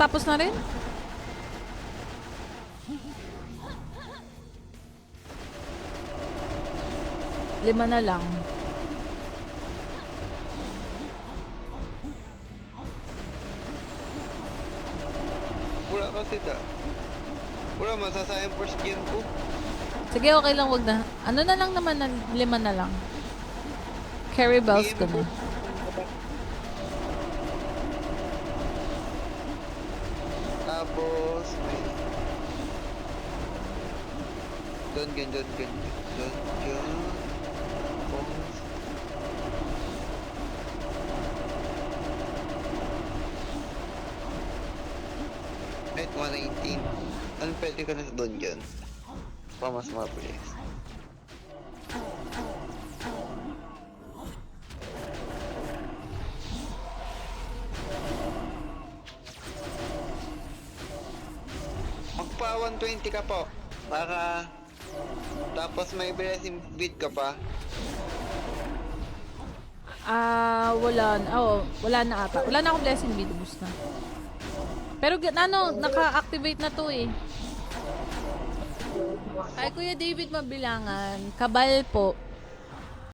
tapos na rin? Lima na lang. Wala kasi ta. Wala, masasayang first game ko. Sige, okay lang, wag na. Ano na lang naman, lima na lang. Carry bells ko na. Tapos, may... Don't gan. Tapos... Right, 119. Ano pwede ka na sa doon dyan? Pa mas mabilis. Magpa 120 ka po. Para... Tapos may blessing bid ka pa. Wala na. Oh, wala na ata. Wala na akong blessing bead, boost na. Pero ano, naka-activate na to eh. Ay, Kuya David Mabilangan, kabal po.